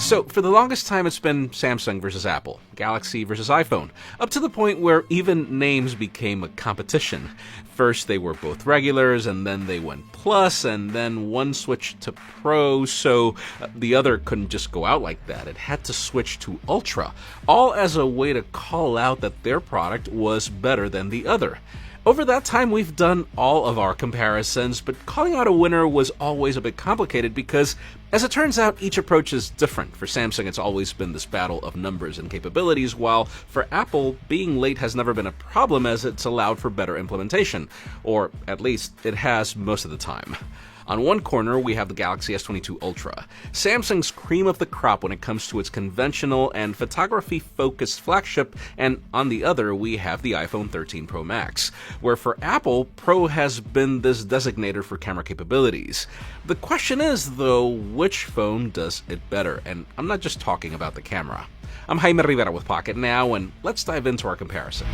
So, for the longest time, it's been Samsung versus Apple, Galaxy versus iPhone, up to the point where even names became a competition. First, they were both regulars, and then they went Plus, and then one switched to Pro, so the other couldn't just go out like that. It had to switch to Ultra, all as a way to call out that their product was better than the other. Over that time, we've done all of our comparisons, but calling out a winner was always a bit complicated because, as it turns out, each approach is different. For Samsung, it's always been this battle of numbers and capabilities, while for Apple, being late has never been a problem as it's allowed for better implementation, or at least it has most of the time. On one corner, we have the Galaxy S22 Ultra, Samsung's cream of the crop when it comes to its conventional and photography-focused flagship, and on the other, we have the iPhone 13 Pro Max, where for Apple, Pro has been this designator for camera capabilities. The question is, though, which phone does it better? And I'm not just talking about the camera. I'm Jaime Rivera with Pocket Now, and let's dive into our comparison.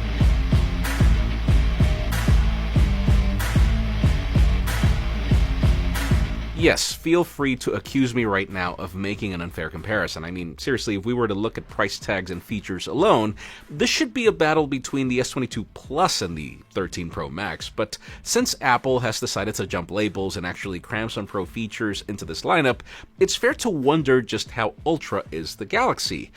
Yes, feel free to accuse me right now of making an unfair comparison. I mean, seriously, if we were to look at price tags and features alone, this should be a battle between the S22 Plus and the 13 Pro Max. But since Apple has decided to jump labels and actually cram some Pro features into this lineup, it's fair to wonder just how Ultra is the Galaxy.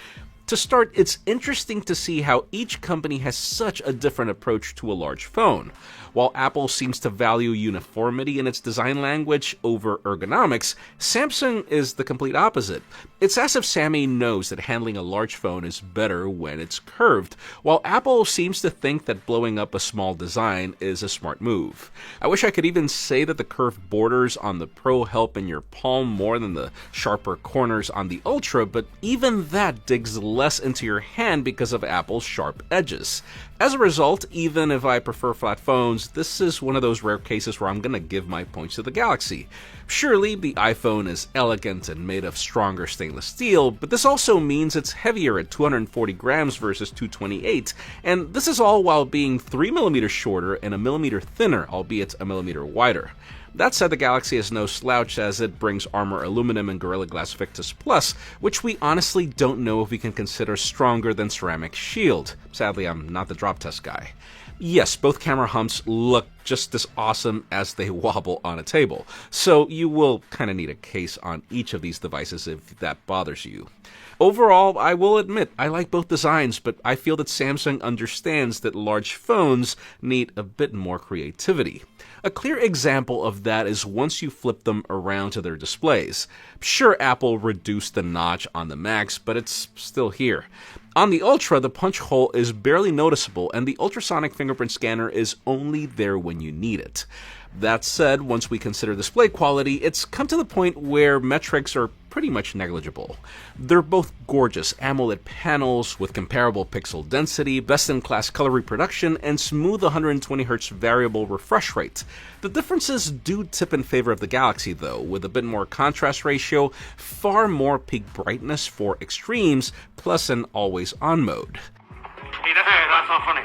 To start, it's interesting to see how each company has such a different approach to a large phone. While Apple seems to value uniformity in its design language over ergonomics, Samsung is the complete opposite. It's as if Sammy knows that handling a large phone is better when it's curved, while Apple seems to think that blowing up a small design is a smart move. I wish I could even say that the curved borders on the Pro help in your palm more than the sharper corners on the Ultra, but even that digs less into your hand because of Apple's sharp edges. As a result, even if I prefer flat phones, this is one of those rare cases where I'm gonna give my points to the Galaxy. Surely, the iPhone is elegant and made of stronger stainless steel, but this also means it's heavier at 240 grams versus 228, and this is all while being 3mm shorter and 1mm thinner, albeit 1mm wider. That said, the Galaxy is no slouch as it brings Armor Aluminum and Gorilla Glass Victus Plus, which we honestly don't know if we can consider stronger than Ceramic Shield. Sadly, I'm not the drop test guy. Yes, both camera humps look just as awesome as they wobble on a table, so you will kind of need a case on each of these devices if that bothers you. Overall, I will admit, I like both designs, but I feel that Samsung understands that large phones need a bit more creativity. A clear example of that is once you flip them around to their displays. Sure, Apple reduced the notch on the Max, but it's still here. On the Ultra, the punch hole is barely noticeable, and the ultrasonic fingerprint scanner is only there when you need it. That said, once we consider display quality, it's come to the point where metrics are pretty much negligible. They're both gorgeous AMOLED panels with comparable pixel density, best-in-class color reproduction, and smooth 120Hz variable refresh rate. The differences do tip in favor of the Galaxy though, with a bit more contrast ratio, far more peak brightness for extremes, plus an always-on mode. Hey, that's not funny.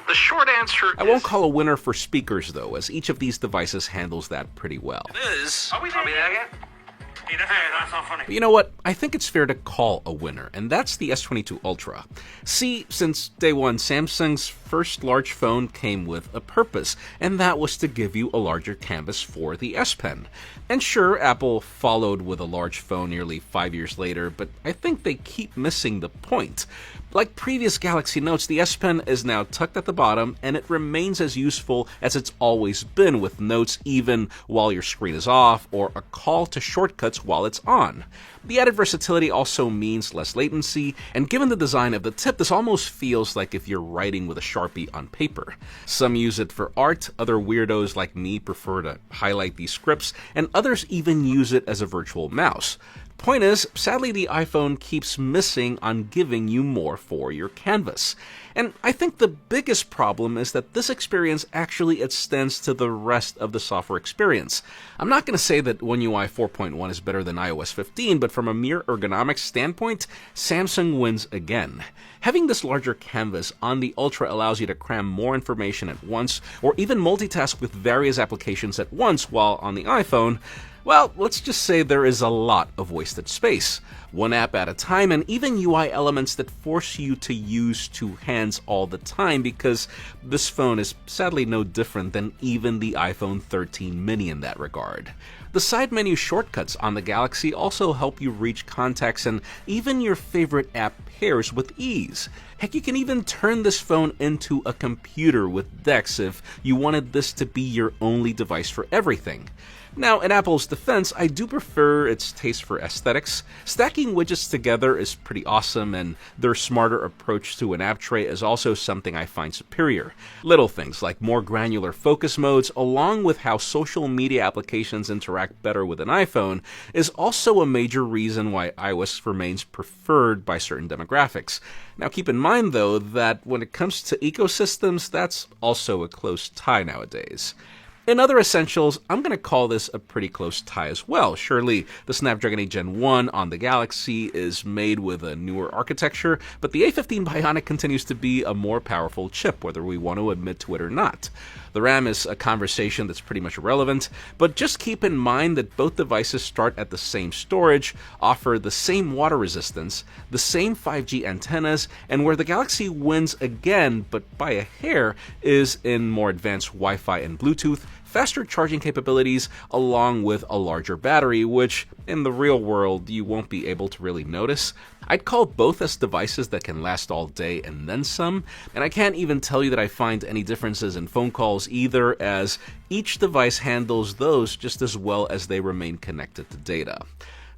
The short answer I won't call a winner for speakers though, as each of these devices handles that pretty well. Are we there yet? Hey, that's not funny. But you know what? I think it's fair to call a winner, and that's the S22 Ultra. See, since day one, Samsung's first large phone came with a purpose, and that was to give you a larger canvas for the S Pen. And sure, Apple followed with a large phone nearly 5 years later, but I think they keep missing the point. Like previous Galaxy Notes, the S Pen is now tucked at the bottom, and it remains as useful as it's always been, with notes even while your screen is off, or a call to shortcuts while it's on. The added versatility also means less latency, and given the design of the tip, this almost feels like if you're writing with a Sharpie on paper. Some use it for art, other weirdos like me prefer to highlight these scripts, and others even use it as a virtual mouse. Point is, sadly the iPhone keeps missing on giving you more for your canvas. And I think the biggest problem is that this experience actually extends to the rest of the software experience. I'm not going to say that One UI 4.1 is better than iOS 15, but from a mere ergonomics standpoint, Samsung wins again. Having this larger canvas on the Ultra allows you to cram more information at once, or even multitask with various applications at once, while on the iPhone, well, let's just say there is a lot of wasted space. one app at a time, and even UI elements that force you to use two hands all the time, because this phone is sadly no different than even the iPhone 13 mini in that regard. The side menu shortcuts on the Galaxy also help you reach contacts and even your favorite app pairs with ease. Heck, you can even turn this phone into a computer with Dex if you wanted this to be your only device for everything. Now, in Apple's defense, I do prefer its taste for aesthetics. Stacking widgets together is pretty awesome, and their smarter approach to an app tray is also something I find superior. Little things like more granular focus modes, along with how social media applications interact better with an iPhone, is also a major reason why iOS remains preferred by certain demographics. Now, keep in mind, though, that when it comes to ecosystems, that's also a close tie nowadays. In other essentials, I'm going to call this a pretty close tie as well. Surely, the Snapdragon 8 Gen 1 on the Galaxy is made with a newer architecture, but the A15 Bionic continues to be a more powerful chip, whether we want to admit to it or not. The RAM is a conversation that's pretty much irrelevant, but just keep in mind that both devices start at the same storage, offer the same water resistance, the same 5G antennas, and where the Galaxy wins again, but by a hair, is in more advanced Wi-Fi and Bluetooth, faster charging capabilities, along with a larger battery, which in the real world you won't be able to really notice. I'd call both as devices that can last all day and then some, and I can't even tell you that I find any differences in phone calls either, as each device handles those just as well as they remain connected to data.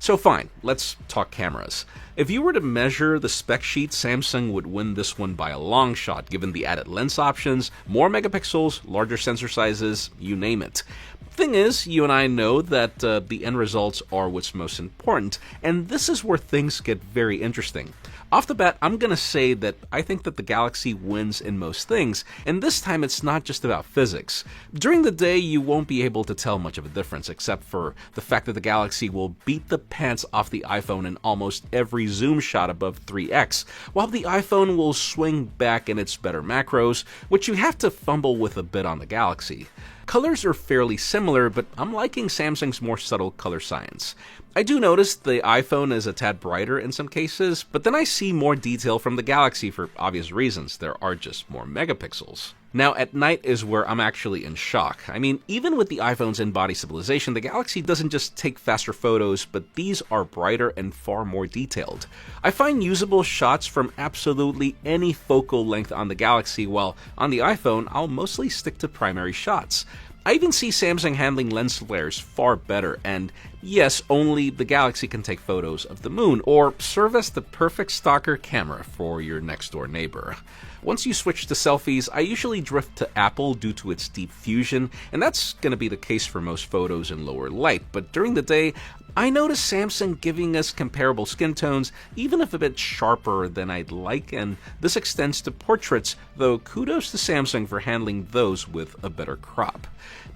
So fine, let's talk cameras. If you were to measure the spec sheet, Samsung would win this one by a long shot, given the added lens options, more megapixels, larger sensor sizes, you name it. Thing is, you and I know that the end results are what's most important, and this is where things get very interesting. Off the bat, I'm going to say that I think that the Galaxy wins in most things, and this time it's not just about physics. During the day, you won't be able to tell much of a difference, except for the fact that the Galaxy will beat the pants off the iPhone in almost every zoom shot above 3x, while the iPhone will swing back in its better macros, which you have to fumble with a bit on the Galaxy. Colors are fairly similar, but I'm liking Samsung's more subtle color science. I do notice the iPhone is a tad brighter in some cases, but then I see more detail from the Galaxy for obvious reasons. There are just more megapixels. Now, at night is where I'm actually in shock. I mean, even with the iPhone's in-body stabilization, the Galaxy doesn't just take faster photos, but these are brighter and far more detailed. I find usable shots from absolutely any focal length on the Galaxy, while on the iPhone, I'll mostly stick to primary shots. I even see Samsung handling lens flares far better, and yes, only the Galaxy can take photos of the moon, or serve as the perfect stalker camera for your next-door neighbor. Once you switch to selfies, I usually drift to Apple due to its deep fusion, and that's going to be the case for most photos in lower light, but during the day, I notice Samsung giving us comparable skin tones, even if a bit sharper than I'd like, and this extends to portraits, though kudos to Samsung for handling those with a better crop.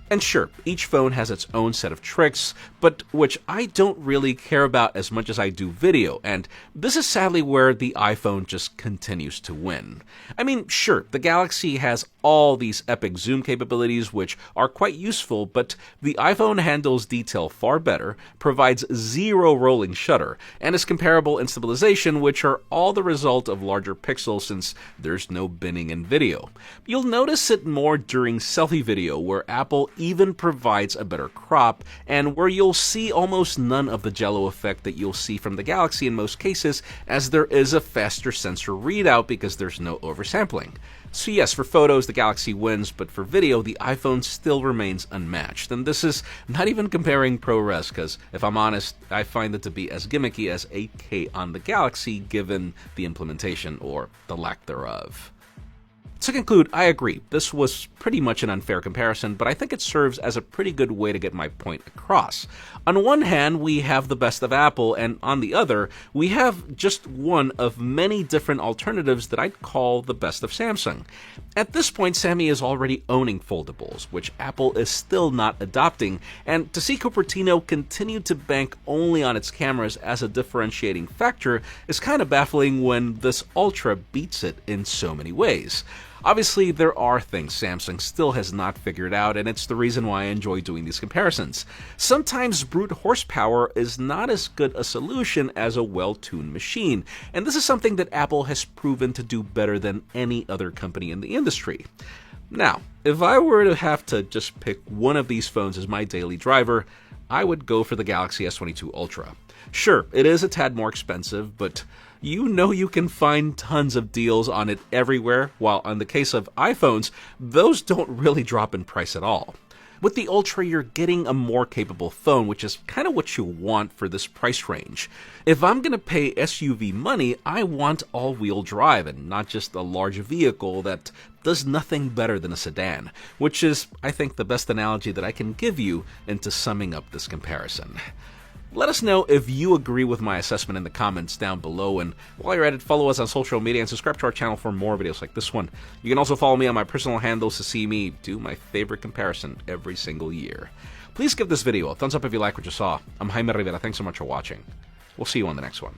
And sure, each phone has its own set of tricks, but which I don't really care about as much as I do video, and this is sadly where the iPhone just continues to win. I mean, sure, the Galaxy has all these epic zoom capabilities which are quite useful, but the iPhone handles detail far better, provides zero rolling shutter, and is comparable in stabilization, which are all the result of larger pixels since there's no binning in video. You'll notice it more during selfie video, where Apple even provides a better crop, and where you'll see almost none of the jello effect that you'll see from the Galaxy in most cases, as there is a faster sensor readout because there's no oversampling. So yes, for photos, the Galaxy wins, but for video, the iPhone still remains unmatched. And this is not even comparing ProRes, because if I'm honest, I find it to be as gimmicky as 8K on the Galaxy, given the implementation, or the lack thereof. To conclude, I agree, this was pretty much an unfair comparison, but I think it serves as a pretty good way to get my point across. On one hand, we have the best of Apple, and on the other, we have just one of many different alternatives that I'd call the best of Samsung. At this point, Sammy is already owning foldables, which Apple is still not adopting, and to see Cupertino continue to bank only on its cameras as a differentiating factor is kind of baffling when this Ultra beats it in so many ways. Obviously, there are things Samsung still has not figured out, and it's the reason why I enjoy doing these comparisons. Sometimes brute horsepower is not as good a solution as a well-tuned machine, and this is something that Apple has proven to do better than any other company in the industry. Now, if I were to have to just pick one of these phones as my daily driver, I would go for the Galaxy S22 Ultra. Sure, it is a tad more expensive, but you know you can find tons of deals on it everywhere, while in the case of iPhones, those don't really drop in price at all. With the Ultra, you're getting a more capable phone, which is kind of what you want for this price range. If I'm going to pay SUV money, I want all-wheel drive and not just a large vehicle that does nothing better than a sedan, which is, I think, the best analogy that I can give you into summing up this comparison. Let us know if you agree with my assessment in the comments down below, and while you're at it, follow us on social media and subscribe to our channel for more videos like this one. You can also follow me on my personal handles to see me do my favorite comparison every single year. Please give this video a thumbs up if you like what you saw. I'm Jaime Rivera, thanks so much for watching. We'll see you on the next one.